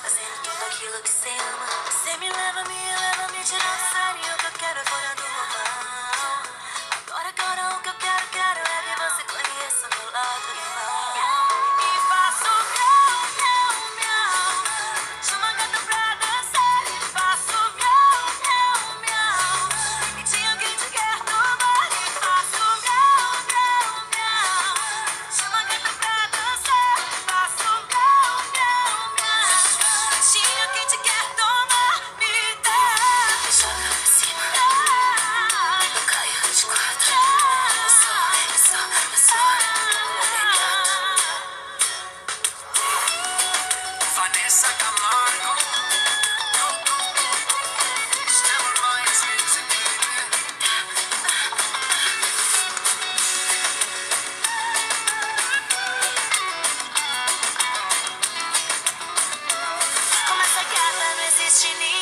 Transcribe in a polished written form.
fazendo tudo aquilo que você ama. Você me leva, me tira do sério. O que eu quero é fora do normal. Agora o que eu quero é que você conheça o meu lado animal. E faço miau, miau. Chama a gata pra dançar. E faço miau, miau. E tinha alguém te quer tomar. E faço miau, miau. Chama a gata pra dançar. E faço miau, miau. Tinha quem te quer tomar. Me dá. Me joga pra cima. Eu caio de quatro. Eu sou Vanessa Camargo. Still reminds me to como essa gata não existe ninguém.